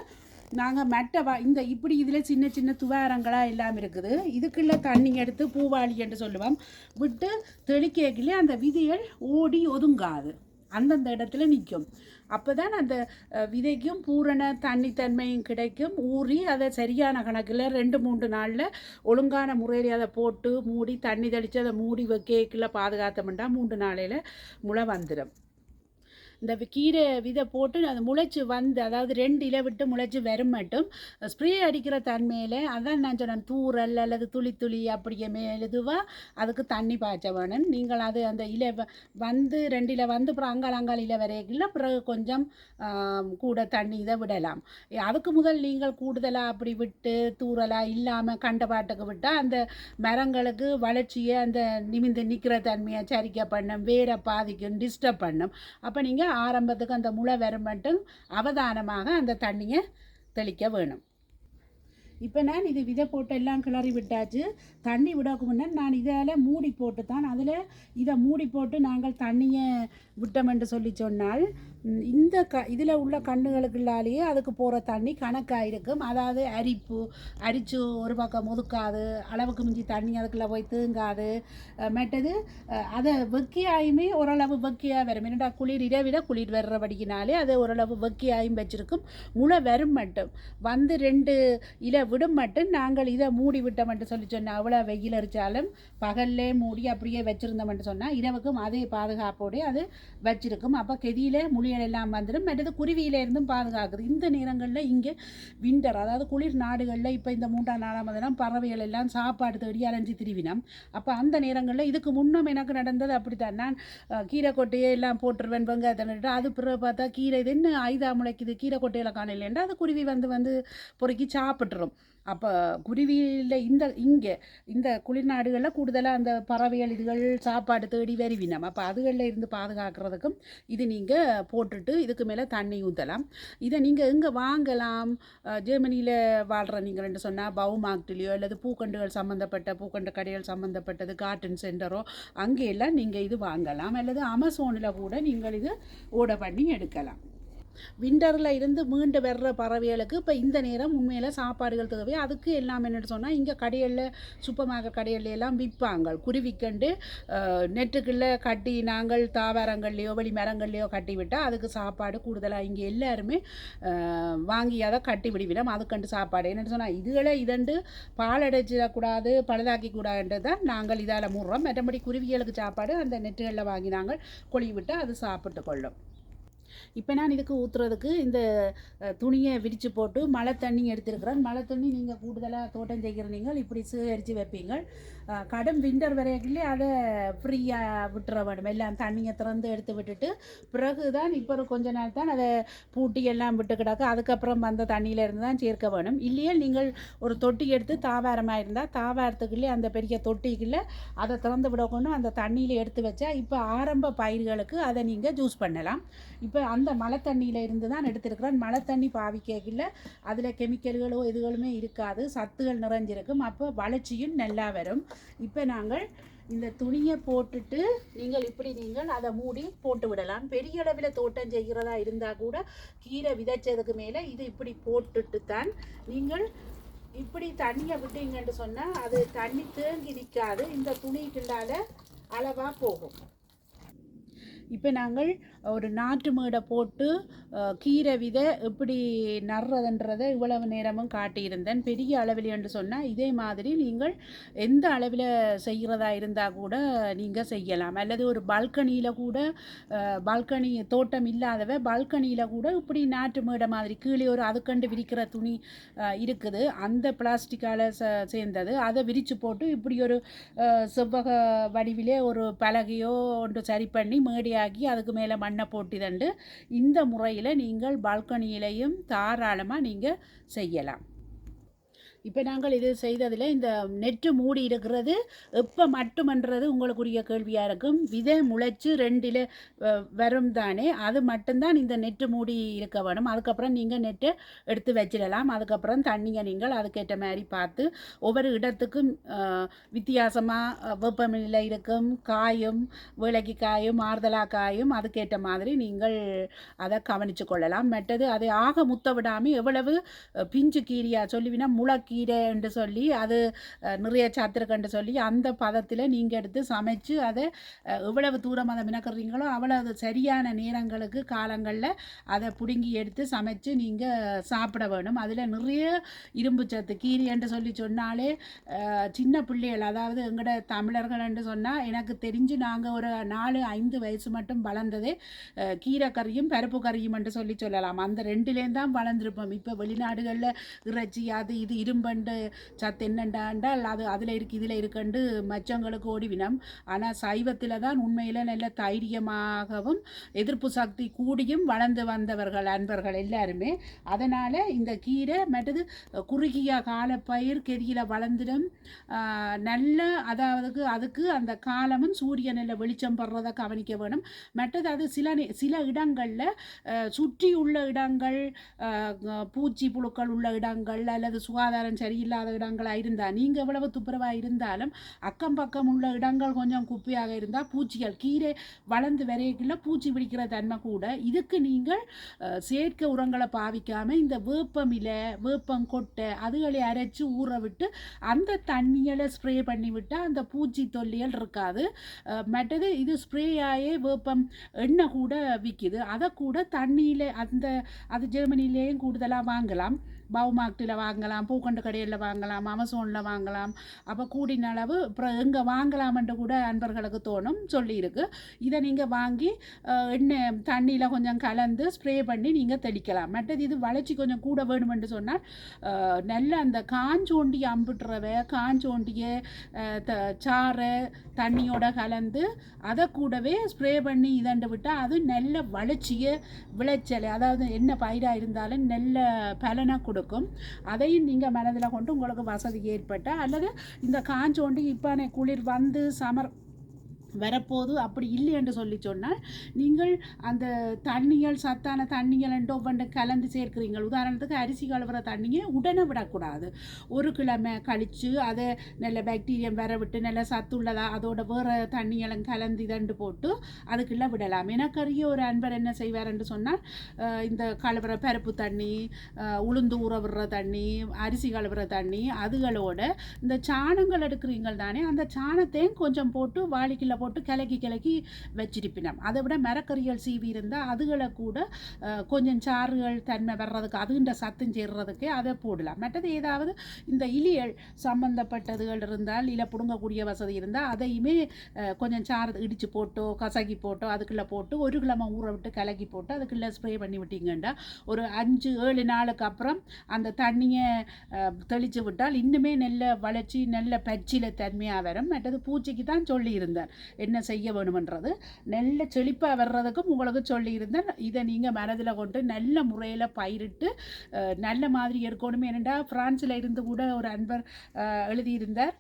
நாங்கள் இந்த இப்படி இதில் சின்ன சின்ன துவாரங்களாக எல்லாம் இருக்குது. இதுக்குள்ளே தண்ணி எடுத்து பூவாளி என்று சொல்லுவோம் விட்டு தெளிக்கலே அந்த விதைகள் ஓடி ஒதுங்காது, அந்தந்த இடத்துல நிற்கும். அப்போ தான் அந்த விதைக்கும் பூரண தண்ணித்தன்மையும் கிடைக்கும். ஊறி அதை சரியான கணக்கில் 2-3 நாளில் ஒழுங்கான முறையில் அதை போட்டு மூடி தண்ணி தெளித்து அதை மூடி வைக்கல பாதுகாத்தோம்னா 3 நாளையில் முளை வந்துடும். இந்த கீரை விதை போட்டு அது முளைச்சி அதாவது 2 இலை விட்டு முளைச்சி வரும் மட்டும் ஸ்ப்ரே அடிக்கிற தன்மையில் அதான் நான் சொன்னேன், தூரல் அல்லது துளி அப்படியே மெதுவாக அதுக்கு தண்ணி பாய்ச்ச வேணும். நீங்கள் அது அந்த இலை 2 இலை அப்புறம் அங்காள் இலை வரைக்கும் பிறகு கொஞ்சம் கூட தண்ணி இதை விடலாம். அதுக்கு முதல் நீங்கள் கூடுதலாக அப்படி விட்டு தூரலாக இல்லாமல் கண்டபாட்டுக்கு விட்டால் அந்த மரங்களுக்கு வளர்ச்சியை அந்த நிமிந்து நிற்கிற தன்மையை சரிக்க பண்ணும், வேரை பாதிக்கும், டிஸ்டர்ப் பண்ணும். அப்போ நீங்கள் ஆரம்பத்துக்கு அந்த முளை வரும் மட்டும் அவதானமாக அந்த தண்ணியை தெளிக்க வேணும். இப்போ நான் இது விதை போட்டு எல்லாம் கிளறி விட்டாச்சு. தண்ணி விடக்கு முன்னே நான் இதால் மூடி போட்டு தான் அதில் இதை மூடி போட்டு நாங்கள் தண்ணியை விட்டோம் என்று சொல்லி சொன்னால் இந்த இதில் உள்ள கண்ணுகளுக்குள்ளாலேயே அதுக்கு போகிற தண்ணி கணக்காக இருக்கும். அதாவது அரிச்சு ஒரு பக்கம் ஒதுக்காது, அளவுக்கு மிஞ்சி தண்ணி அதுக்குள்ளே போய் தேங்காது. மற்றது அதை வெக்கையாயுமே ஓரளவு வெக்கையாக வரும். என்னடா குளிர் வர்றபடிக்கினாலே அதை ஓரளவு வெக்கையாயும் வச்சுருக்கும். முளை வரும் மட்டும் 2 இலை விடும் மட்டும் நாங்கள் இதை மூடி விட்டோம்ட்டு சொல்லி சொன்னால் அவ்வளோ வெயில் அரிச்சாலும் பகல்லே மூடி அப்படியே வச்சுருந்தோம்ட்டு சொன்னால் இரவுக்கும் அதே பாதுகாப்போடு அது வச்சிருக்கும். அப்போ கெதியில் முழு நோய்கள் எல்லாம் வந்துடும். மற்றது குருவியிலேருந்தும் பாதுகாக்குது. இந்த நேரங்களில் இங்கே விண்டர், அதாவது குளிர் நாடுகளில் இப்போ இந்த 3ஆம் 4ஆம் தினம் பறவைகள் எல்லாம் சாப்பாடு தேடி அலைஞ்சி திரிவினம். அப்போ அந்த நேரங்களில் இதுக்கு முன்னும் எனக்கு நடந்தது அப்படித்தான். நான் கீரை கொட்டையை எல்லாம் போட்டுருவேன், வெங்காயத்தை. அது பிறகு பார்த்தா கீரை இது என்ன ஐதா முளைக்குது, கீரை கொட்டையில் காணலைன்னா அது குருவி வந்து பொறுக்கி சாப்பிட்டுரும். அப்போ குருவியில் இங்கே இந்த குளிர்நாடுகளில் கூடுதலாக அந்த பறவைகள் இதுகள் சாப்பாடு தேடி வருவினம். அப்போ அதுகளில் இருந்து பாதுகாக்கிறதுக்கும் இது நீங்கள் போட்டுட்டு இதுக்கு மேலே தண்ணி ஊற்றலாம். இதை நீங்கள் எங்கே வாங்கலாம்? ஜெர்மனியில் வாழ்கிற நீங்கள் சொன்னால் பவுமார்க்ட்லேயோ அல்லது பூக்கண்டுகள் சம்மந்தப்பட்ட பூக்கண்டு கடைகள் சம்மந்தப்பட்டது கார்டன் சென்டரோ அங்கேயெல்லாம் நீங்கள் இது வாங்கலாம். அல்லது அமேசானில் கூட நீங்கள் இது ஆர்டர் பண்ணி எடுக்கலாம். விண்டரில் இருந்து மீண்டு வர்ற பறவைகளுக்கு இப்போ இந்த நேரம் உண்மையில் சாப்பாடுகள் தேவை. அதுக்கு எல்லாம் என்னென்னு சொன்னால் இங்கே கடைகளில் சூப்பர் மார்க்கெட் கடைகளில் எல்லாம் விற்பாங்க. குருவிக்கண்டு நெட்டுக்குள்ளே கட்டி நாங்கள் தாவரங்கள்லையோ வெளி மரங்கள்லையோ கட்டி விட்டால் அதுக்கு சாப்பாடு கூடுதலாக இங்கே எல்லாருமே வாங்கி அதை கட்டி விடுவிடும். அதுக்கண்டு சாப்பாடு என்னென்னு சொன்னால் இதுகளை இதண்டு பாலடைச்சிடக்கூடாது, பழுதாக்கி கூடாதுன்றது தான் நாங்கள் இதால் மூடுறோம். மற்றபடி குருவிகளுக்கு சாப்பாடு அந்த நெட்டுகளில் வாங்கி நாங்கள் கொழி விட்டால் அது சாப்பிட்டு கொள்ளும். இப்போ நான் இதுக்கு ஊற்றுறதுக்கு இந்த துணியை விரித்து போட்டு மழை தண்ணி எடுத்துருக்கிறேன். மழை தண்ணி நீங்கள் கூடுதலாக தோட்டம் செய்கிறீங்க இப்படி சேகரித்து வைப்பீங்க. கடும் விண்டர் வரையிலே அதை ஃப்ரீயாக விட்டுற வேண்டும். எல்லாம் தண்ணியை திறந்து எடுத்து விட்டுட்டு பிறகு தான் இப்போ ஒரு கொஞ்ச நாள் தான் அதை பூட்டி எல்லாம் விட்டு கிடக்கு. அதுக்கப்புறம் அந்த தண்ணியில் இருந்து தான் சேர்க்க வேணும். இல்லையே நீங்கள் ஒரு தொட்டி எடுத்து தாவாரமாக இருந்தால் தாவாரத்துக்குள்ளே அந்த பெரிய தொட்டிக்குள்ளே அதை திறந்து விடக்கணும். அந்த தண்ணியில் எடுத்து வச்சா இப்போ ஆரம்ப பயிர்களுக்கு அதை நீங்கள் ஜூஸ் பண்ணலாம். இப்போ அந்த மழை தண்ணியில் இருந்து தான் எடுத்துருக்கிறேன். மழை தண்ணி பாவிக்கல அதில் கெமிக்கல்களோ எதுகளுமே இருக்காது, சத்துகள் நிறைஞ்சிருக்கும். அப்போ வளர்ச்சியும் நல்லா வரும். இப்போ நாங்கள் இந்த துணியை போட்டுட்டு நீங்கள் அதை மூடி போட்டு விடலாம். பெரிய அளவில் தோட்டம் செய்கிறதா இருந்தால் கூட கீரை விதைச்சதுக்கு மேலே இது இப்படி போட்டுட்டு தான் நீங்கள் இப்படி தண்ணியை விட்டீங்கன்னு சொன்னால் அது தண்ணி தேங்கி நிற்காது, இந்த துணிக்குள்ளால் அளவாக போகும். இப்போ நாங்கள் ஒரு நாட்டு மேடை போட்டு கீரை விதை எப்படி நடுறதுன்றதை இவ்வளவு நேரமும் காட்டியிருந்தேன். பெரிய அளவில் என்று சொன்னால் இதே மாதிரி நீங்கள் எந்த அளவில் செய்கிறதா இருந்தால் கூட நீங்கள் செய்யலாம். அல்லது ஒரு பால்கனியில் கூட பால்கனி தோட்டம் இல்லாதவ பால்கனியில் கூட இப்படி நாட்டு மேடை மாதிரி கீழே ஒரு அதுக்கண்டு விரிக்கிற துணி இருக்குது, அந்த பிளாஸ்டிக்கால் சேர்ந்தது, அதை விரித்து போட்டு இப்படி ஒரு செவ்வக வடிவிலே ஒரு பலகையோ ஒன்று சரி பண்ணி மேடியாக்கி அதுக்கு மேலே மண்ணை போட்டிதண்டு இந்த முறையில் நீங்கள் பால்கனியிலையும் தாராளமாக நீங்கள் செய்யலாம். இப்போ நாங்கள் இது செய்ததில் இந்த நெட்டு மூடி இருக்கிறது எப்போ மட்டுமன்றது உங்களுக்குரிய கேள்வியாக இருக்கும். விதை முளைச்சி 2 வரும் தானே, அது மட்டும்தான் இந்த நெட்டு மூடி இருக்க வேணும். அதுக்கப்புறம் நீங்கள் நெட்டை எடுத்து வச்சிடலாம். அதுக்கப்புறம் தண்ணியை நீங்கள் அதுக்கேற்ற மாதிரி பார்த்து ஒவ்வொரு இடத்துக்கும் வித்தியாசமாக வெப்பநிலை இருக்கும், காயும் வேலைக்கு காயும் மாறுதலாக காயும், அதுக்கேற்ற மாதிரி நீங்கள் அதை கவனித்து கொள்ளலாம். மற்றது அதை ஆக முத்த விடாமல் எவ்வளவு பிஞ்சு கீரியா சொல்லுவினா முளக்கீரை என்று சொல்லி அது நிறைய சாத்திருக்கன்னு சொல்லி அந்த பதத்தில் நீங்கள் எடுத்து சமைச்சு அதை எவ்வளவு தூரம் அதை மினக்கிறீங்களோ அவ்வளவு சரியான நேரங்களுக்கு காலங்களில் அதை பிடுங்கி எடுத்து சமைச்சு நீங்கள் சாப்பிட வேணும். அதில் நிறைய இரும்பு சத்து கீரி என்று சொல்லி சொன்னாலே சின்ன பிள்ளைகள், அதாவது எங்களோட தமிழர்கள் என்று சொன்னால் எனக்கு தெரிஞ்சு நாங்கள் ஒரு 4-5 வயசு மட்டும் வளர்ந்ததே கீரை கறியும் பருப்பு கறியும் என்று சொல்லலாம். அந்த 2லேயும் தான் வளர்ந்துருப்போம். இப்போ வெளிநாடுகளில் இறைச்சி அது இது இரும்பண்டு சத்து என்னண்டாண்டால் அது அதில் இருக்குது இதில் இருக்குண்டு மச்சங்களுக்கு ஓடிவினம். ஆனால் சைவத்தில் தான் உண்மையில் நல்ல தைரியமாகவும் எதிர்ப்பு சக்தி கூடியும் வளர்ந்து வந்தவர்கள் அன்பர்கள் எல்லாருமே. அதனால் இந்த கீரை மற்றது குறுகிய கால பயிர் கெதியில் வளர்ந்துடும் நல்ல, அதாவது அதுக்கு அந்த காலமும் சூரியனில் வெளிச்சம் படுறதை கவனிக்க வேணும். மற்றது அது சில இடங்களில் சுற்றி உள்ள இடங்கள் பூச்சி புழுக்கள் உள்ள இடங்கள் அல்லது சுகாதாரம் சரியில்லாத இடங்களாக இருந்தால், நீங்கள் எவ்வளவு துப்புரவாக இருந்தாலும் அக்கம் பக்கம் உள்ள இடங்கள் கொஞ்சம் குப்பையாக இருந்தால் பூச்சிகள் கீரை வளர்ந்து வரையில பூச்சி பிடிக்கிற தன்மை கூட. இதுக்கு நீங்கள் செயற்கை உரங்களை பாவிக்காமல் இந்த வேப்பமிலை வேப்பங்கொட்டை அதுகளை அரைச்சி ஊற விட்டு அந்த தண்ணியில் ஸ்ப்ரே பண்ணி விட்டால் அந்த பூச்சி தொல்லியல் இருக்காது. மற்றது இது ஸ்ப்ரேயாயே வேப்பம் எண்ணெய் கூட விற்கிது, அதை கூட தண்ணியில் அது ஜெர்மனிலேயும் கூடுதலாக வாங்கலாம். பவுமார்ட்டில் வாங்கலாம், பூக்கண்டு கடையில் வாங்கலாம், அமேசானில் வாங்கலாம். அப்போ கூடின அளவு அப்புறம் எங்கே வாங்கலாம்ன்ட்டு கூட அன்பர்களுக்கு தோணும் சொல்லியிருக்கு. இதை நீங்கள் வாங்கி எண்ணெய் தண்ணியில் கொஞ்சம் கலந்து ஸ்ப்ரே பண்ணி நீங்கள் தெளிக்கலாம். மற்றது இது வளர்ச்சி கொஞ்சம் கூட வேணுமென்று சொன்னால் நல்ல அந்த காஞ்சோண்டி அம்பிட்டுறவை காஞ்சோண்டிய சாறை தண்ணியோட கலந்து அதை கூடவே ஸ்ப்ரே பண்ணி இதண்டு விட்டால் அது நல்ல வளர்ச்சியை விளைச்சல், அதாவது என்ன பயிராக இருந்தாலும் நல்ல பலனை கொடுக்கும். அதையும் நீங்கள் மனதில் கொண்டு உங்களுக்கு வசதி ஏற்பட்டால், அல்லது இந்த காஞ்சோண்டி இப்போ குளிர் வந்து சமர் வரப்போது அப்படி இல்லை என்று சொல்லி சொன்னால் நீங்கள் அந்த தண்ணிகள் சத்தான தண்ணிகள் என்று ஒவ்வொன்று கலந்து சேர்க்கிறீங்க. உதாரணத்துக்கு அரிசி கழுவுற தண்ணியை உடனே விடக்கூடாது. ஒரு கிழமை கழித்து அதை நல்ல பாக்டீரியம் வர விட்டு நல்ல சத்துள்ளதா அதோட வேறு தண்ணிகளும் கலந்து இதண்டு போட்டு அதுக்குள்ளே விடலாம். எனக்கறிய ஒரு அன்பர் என்ன செய்வார் என்று சொன்னால் இந்த கழுவுற பருப்பு தண்ணி, உளுந்து ஊற விடுற தண்ணி, அரிசி கழுவுற தண்ணி அதுகளோட இந்த சாணங்கள் எடுக்கிறீங்க தானே, அந்த சாணத்தையும் கொஞ்சம் போட்டு வாளிக்குள்ள போட்டு கிளக்கி வச்சிருப்பினோம். அதை விட மரக்கறிகள் சீவி இருந்தால் அதுகளை கூட கொஞ்சம் சாறுகள் தன்மை வர்றதுக்கு அதுகின்ற சத்தும் சேர்றதுக்கு அதை போடலாம். மற்றது ஏதாவது இந்த இலியல் சம்பந்தப்பட்டதுகள் இருந்தால் இல்லை பிடுங்கக்கூடிய வசதி இருந்தால் அதையுமே கொஞ்சம் சாறு இடித்து போட்டோ கசக்கி போட்டோ அதுக்குள்ளே போட்டு ஒரு கிழமை ஊற விட்டு கலக்கி போட்டு அதுக்குள்ளே ஸ்ப்ரே பண்ணி விட்டீங்கன்னா ஒரு 5-7 நாளுக்கு அப்புறம் அந்த தண்ணியை தெளித்து விட்டால் இன்னுமே நல்ல வளர்ச்சி நல்ல பச்சில தன்மையாக வரும். மற்றது பூச்சிக்கு தான் சொல்லியிருந்தார் என்ன செய்ய வேணுமென்றது நல்ல செழிப்பாக வர்றதுக்கும் உங்களுக்கு சொல்லியிருந்தேன். இதை நீங்கள் மனதில் கொண்டு நல்ல முறையில் பயிரிட்டு நல்ல மாதிரி இருக்கணும். ஏனெண்டா பிரான்ஸில் இருந்து கூட ஒரு அன்பர் எழுதியிருந்தார்.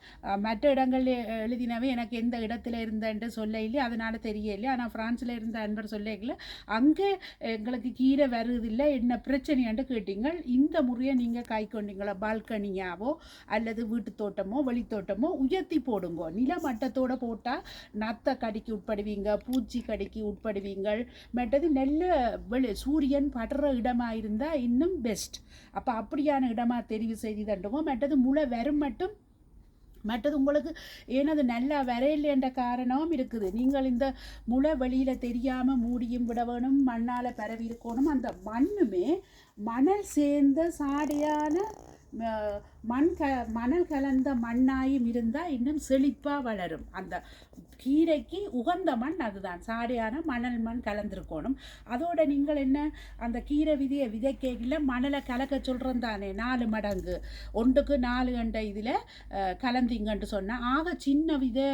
மற்ற இடங்களில் எழுதினவே எனக்கு எந்த இடத்துல இருந்தேன்ட்டு சொல்ல இல்லை, அதனால் தெரியலை. ஆனால் பிரான்ஸில் இருந்த அன்பர் சொல்லல அங்கே எங்களுக்கு கீரை வருவதில்லை என்ன பிரச்சனையாண்டு கேட்டீங்க. இந்த முறையை நீங்கள் கை கொண்டீங்களா பால்கனியாவோ அல்லது வீட்டு தோட்டமோ வெளித்தோட்டமோ உயர்த்தி போடுங்க. நிலமட்டத்தோடு போட்டால் நத்த கடிக்கு உட்படுவீங்க, பூச்சி கடிக்கு உட்படுவீங்கள். மற்றது நல்ல சூரியன் படுற இடமாக இருந்தால் இன்னும் பெஸ்ட். அப்போ அப்படியான இடமாக தெரிவு செய்து தண்டுவோம். மற்றது முளை வரும் மட்டும் மற்றது உங்களுக்கு ஏனது நல்லா வரையில்லைன்ற காரணமும் இருக்குது. நீங்கள் இந்த முளை வெளியில் தெரியாமல் மூடியும் விட வேணும், மண்ணால் பரவி இருக்கணும். அந்த மண்ணுமே மணல் சேர்ந்த சாடியான மணல் கலந்த மண்ணாயும் இருந்தால் இன்னும் செழிப்பாக வளரும். அந்த கீரைக்கு உகந்த மண் அதுதான், சாடியான மணல் மண் கலந்துருக்கணும். அதோட நீங்கள் என்ன அந்த கீரை விதையை விதைக்கையில் மணலை கலக்க சொல்கிறோம் தானே, 4 மடங்கு 1க்கு 4 என்ற இதில் கலந்திங்கன்னு சொன்னால் ஆக சின்ன விதை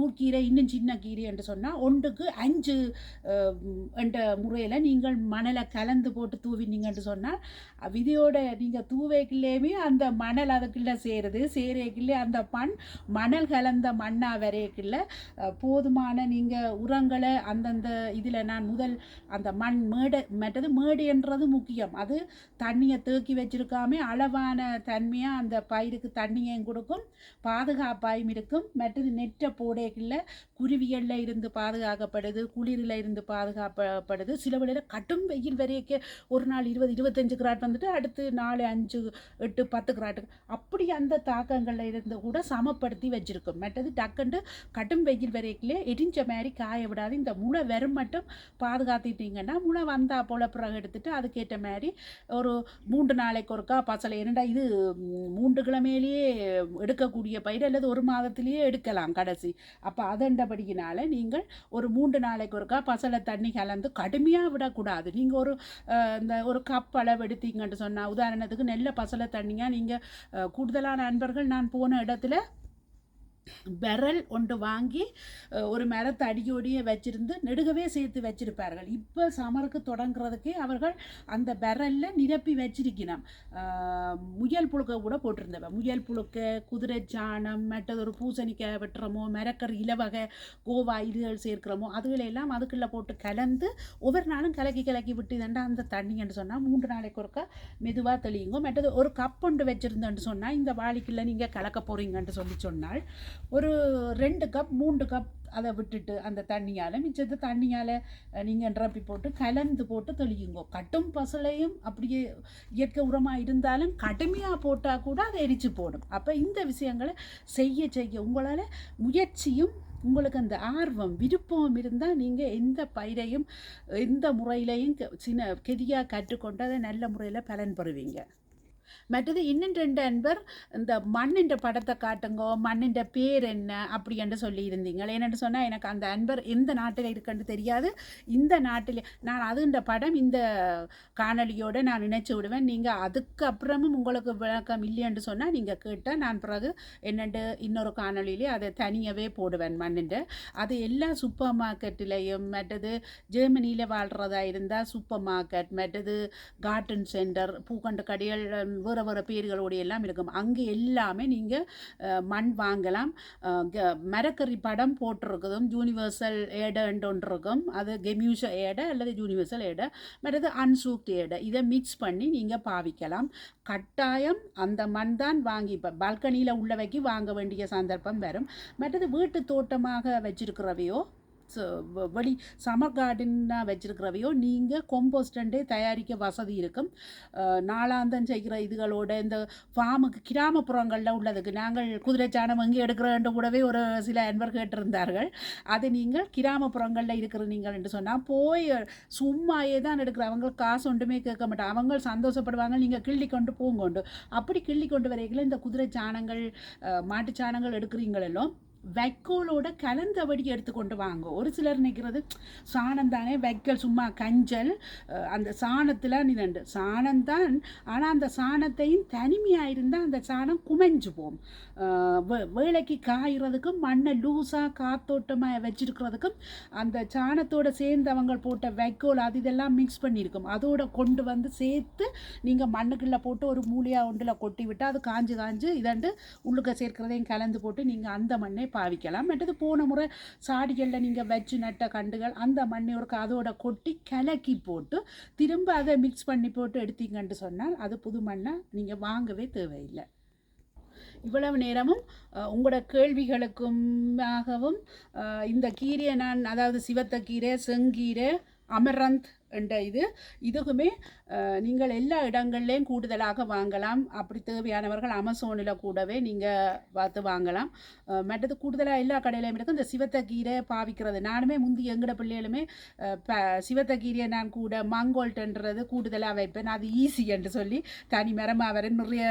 ஊர்க்கீரை இன்னும் சின்ன கீரை என்று சொன்னால் 1க்கு 5 என்ற முறையில் நீங்கள் மணலை கலந்து போட்டு தூவினீங்கன்னு சொன்னால் விதையோட நீங்கள் தூவைக்குள்ளேயுமே அந்த மணல் அதுக்குள்ளே சேரைக்குள்ளே அந்த மணல் கலந்த மண்ணாக வரையக்குள்ள போதுமான நீங்கள் உரங்களை அந்தந்த இதில் நான் முதல் அந்த மண் மேடை மற்றது மேடைன்றது முக்கியம். அது தண்ணியை தேக்கி வச்சிருக்காமே அளவான தன்மையாக அந்த பயிருக்கு தண்ணியையும் கொடுக்கும், பாதுகாப்பாயும் இருக்கும். மற்றது நெற்றை போடைக்குள்ள குருவிகளில் இருந்து பாதுகாக்கப்படுது, குளிரில் இருந்து பாதுகாக்கப்படுது. சில வேளையில் கட்டும் வெயில் வரைக்க ஒரு நாள் 20-25 கிராட் வந்துட்டு அடுத்து 4, 5, 8, 10 கிராட்டுக்கு அப்படி அந்த தாக்கங்களில் இருந்து கூட சமப்படுத்தி வச்சிருக்கும். மற்றது டக்குண்டு கட்டும் வெயில் வரைக்கிலே எரிஞ்ச மாதிரி காய விடாது. இந்த முளை வெறும் மட்டும் பாதுகாத்துட்டீங்கன்னா முளை வந்தால் போல பிறகு எடுத்துட்டு அதுக்கேற்ற மாதிரி ஒரு 3 நாளைக்கு ஒருக்கா பசலை, என்னடா இது 3 கிழமையிலேயே எடுக்கக்கூடிய பயிர் அல்லது ஒரு மாதத்திலேயே எடுக்கலாம் கடைசி. அப்போ அதண்டபடியினால நீங்கள் ஒரு 3 நாளைக்கு ஒருக்கா பசலை தண்ணி கலந்து கடுமையாக விடக்கூடாது. நீங்கள் ஒரு கப் அளவு எடுத்தீங்கன்னு சொன்னால் உதாரணத்துக்கு நெல்ல பசலை தண்ணியாக நீங்கள் கூடுதலான நண்பர்கள் நான் போன இடத்துல பெரல் ஒன்று வாங்கி ஒரு மரத்தை அடியோடியே வச்சிருந்து நெடுகவே சேர்த்து வச்சிருப்பார்கள். இப்போ சமருக்கு தொடங்குறதுக்கே அவர்கள் அந்த பெரலில் நிரப்பி வச்சிருக்கணும். முயல் புழுக்க கூட போட்டிருந்தவ, முயல் புழுக்க, குதிரை சாணம், மற்றது ஒரு பூசணிக்காய் வெட்டுறமோ, மரக்கறி இலவகை கோவா இதுகள் சேர்க்கிறோமோ அதுகளெல்லாம் அதுக்குள்ளே போட்டு கலந்து ஒவ்வொரு நாளும் கலக்கி விட்டு தண்டா அந்த தண்ணின்னு சொன்னால் 3 நாளைக்கு ஒருக்கா மெதுவாக தெளியுங்க. மற்றது ஒரு கப் ஒன்று வச்சுருந்தேன்னு சொன்னால் இந்த வாளிக்குள்ளே நீங்கள் கலக்க போகிறீங்கன்ட்டு சொன்னால் ஒரு 2 கப் 3 கப் அதை விட்டுட்டு அந்த தண்ணியால் மிச்சத்து தண்ணியால் நீங்கள் நிரப்பி போட்டு கலந்து போட்டு தெளியுங்க. கட்டும் பசலையும் அப்படியே இயற்கை உரமாக இருந்தாலும் கடுமையாக போட்டால் கூட அதை எரிச்சு போடும். அப்போ இந்த விஷயங்களை செய்ய உங்களால் முயற்சியும் உங்களுக்கு அந்த ஆர்வம் விருப்பம் இருந்தால் நீங்கள் எந்த பயிரையும் எந்த முறையிலையும் கெதியாக கற்றுக்கொண்டு அதை நல்ல முறையில் பலன் பெறுவீங்க. மற்றது இன்னும் 2 அன்பர் இந்த மண்ணின் படத்தை காட்டுங்கோ, மண்ணின் பேர் என்ன அப்படி என்று சொல்லியிருந்தீங்க. ஏன்னு சொன்னால் எனக்கு அந்த அன்பர் எந்த நாட்டில் இருக்குன்னு தெரியாது. இந்த நாட்டில் நான் இந்த படம் இந்த காணொலியோடு நான் நினைச்சு விடுவேன். நீங்கள் அதுக்கப்புறமும் உங்களுக்கு விளக்கம் இல்லைன்னு சொன்னால் நீங்கள் கேட்டால் நான் பிறகு என்னென்று இன்னொரு காணொலியிலே அதை தனியாகவே போடுவேன். மண்ணின் அது எல்லா சூப்பர் மார்க்கெட்டிலையும், மற்றது ஜெர்மனியில் வாழ்கிறதா இருந்தால் சூப்பர் மார்க்கெட், மற்றது கார்டன் சென்டர், பூக்கண்டு கடைகள் வேறு வேறு பேர்களோடு எல்லாம் இருக்கும். அங்கே எல்லாமே நீங்கள் மண் வாங்கலாம். மரக்கறி படம் போட்டிருக்குதும் யூனிவர்சல் ஏடன்னு ஒன்று இருக்கும். அது கெமியூஷ ஏடை அல்லது யூனிவர்சல் ஏடை, மற்றது அன்சூக்ட் ஏடை. இதை மிக்ஸ் பண்ணி நீங்கள் பாவிக்கலாம். கட்டாயம் அந்த மண் தான் வாங்கி இப்போ பால்கனியில் உள்ளவைக்கு வாங்க வேண்டிய சந்தர்ப்பம் வரும். மற்றது வீட்டு தோட்டமாக வச்சிருக்கிறவையோ வெளி சம்மர் கார்டனாக வச்சுருக்கிறவையோ நீங்கள் கொம்போஸ்டண்டே தயாரிக்க வசதி இருக்கும். நாளாந்தம் செய்கிற இதுகளோட இந்த ஃபார்முக்கு கிராமப்புறங்களில் உள்ளதுக்கு நாங்கள் குதிரை சாணம் எங்கே எடுக்கிறோன்ற கூடவே ஒரு சில அன்பர் கேட்டிருந்தார்கள். அது நீங்கள் கிராமப்புறங்களில் இருக்கிற நீங்கள் என்று சொன்னால் போய் சும்மாயே தான் எடுக்கிற, அவங்க காசு ஒன்றுமே கேட்க மாட்டாங்க. அவங்க சந்தோஷப்படுவாங்க நீங்கள் கிள்ளி கொண்டு போங்கொண்டு. அப்படி கிள்ளி கொண்டு வரைகளை இந்த குதிரை சாணங்கள் மாட்டு சாணங்கள் எடுக்கிறீங்களெல்லாம் வைக்கோலோட கலந்தபடி எடுத்துக்கொண்டு வாங்க. ஒரு சிலர் நிற்கிறது சாணம் தானே வைக்கல் சும்மா கஞ்சல், அந்த சாணத்தில் நின்று சாணம்தான், ஆனால் அந்த சாணத்தையும் தனிமையாக இருந்தால் அந்த சாணம் குமைஞ்சு போகும். வேலைக்கு காய்கிறதுக்கும் மண்ணை லூஸாக காத்தோட்டமாக வச்சிருக்கிறதுக்கும் அந்த சாணத்தோடு சேர்ந்து அவங்க போட்ட வைக்கோல் அது இதெல்லாம் மிக்ஸ் பண்ணியிருக்கும். அதோட கொண்டு வந்து சேர்த்து நீங்கள் மண்ணுக்குள்ளே போட்டு ஒரு மூலியாக ஒன்றில் கொட்டி விட்டால் அது காஞ்சு இதாண்டு உள்ளுக்க சேர்க்கிறதையும் கலந்து போட்டு நீங்கள் அந்த மண்ணை பாவிக்கலாம். மற்றது போன முறை சாடிகளில் நீங்கள் வச்சு நட்ட கண்டுகள் அந்த மண்ணை ஒரு அதோட கொட்டி கலக்கி போட்டு திரும்ப அதை மிக்ஸ் பண்ணி போட்டு எடுத்தீங்கன்னு சொன்னால் அது புது மண்ணை நீங்கள் வாங்கவே தேவையில்லை. இவ்வளவு நேரமும் உங்களோட கேள்விகளுக்குமாகவும் இந்த கீரையை நான், அதாவது சிவத்த கீரை, செங்கீரை, அமரந்த் என்ற இதுக்குமே நீங்கள் எல்லா இடங்கள்லேயும் கூடுதலாக வாங்கலாம். அப்படி தேவையானவர்கள் அமேசானில் கூடவே நீங்கள் பார்த்து வாங்கலாம். மற்றது கூடுதலாக எல்லா கடையிலையும் இருக்கும். இந்த சிவத்த கீரை பாவிக்கிறது நானுமே முந்தி எங்கட பிள்ளைகளுமே சிவத்த கீரையை நான் கூட மங்கோல்ட்டுன்றது கூடுதலாக வைப்பேன். அது ஈஸி என்று சொல்லி தனி மரமாக வர நிறைய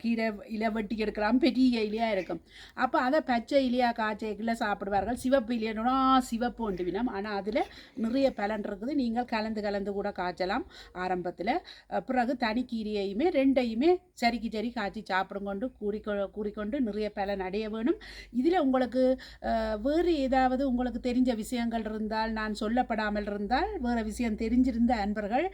கீரை இலை வெட்டி எடுக்கலாம், பெரிய இலையாக இருக்கும். அப்போ அதை பச்சை இலையாக காய்ச்சைக்குள்ளே சாப்பிடுவார்கள். சிவப்பு இலையனா சிவப்பு ஒன்று வினம், ஆனால் அதில் நிறைய பலன் இருக்குது. நீங்கள் கலந்து கூட காய்ச்சலாம் ஆரம்பத்தில். பிறகு தனிக்கீரையுமே ரெண்டையுமே சரிக்கு சரி காய்ச்சி சாப்பிடுங்கொண்டு கூறிக்கொண்டு நிறைய பலன் அடைய வேணும். இதில் உங்களுக்கு வேறு ஏதாவது உங்களுக்கு தெரிஞ்ச விஷயங்கள் இருந்தால், நான் சொல்லப்படாமல் இருந்தால், வேறு விஷயம் தெரிஞ்சிருந்த அன்பர்கள்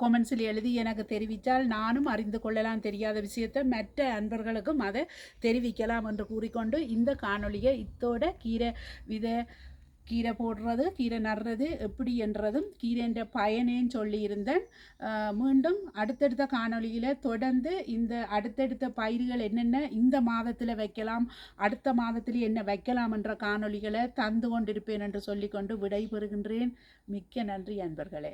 கொமெண்ட்ஸில் எழுதி எனக்கு தெரிவித்தால் நானும் அறிந்து கொள்ளலாம். தெரியாத விஷயத்தை மற்ற அன்பர்களுக்கும் அதை தெரிவிக்கலாம் என்று கூறிக்கொண்டு இந்த காணொலியை இத்தோட கீரை போடுறது, கீரை நடுறது எப்படி என்றதும் கீரைன்ற பயனேன்னு சொல்லியிருந்தேன். மீண்டும் அடுத்தடுத்த காணொலியில் தொடர்ந்து இந்த அடுத்தடுத்த பயிர்கள் என்னென்ன இந்த மாதத்தில் வைக்கலாம், அடுத்த மாதத்தில் என்ன வைக்கலாம் என்ற காணொலிகளை தந்து கொண்டிருப்பேன் என்று சொல்லிக்கொண்டு விடை பெறுகின்றேன். மிக்க நன்றி அன்பர்களே.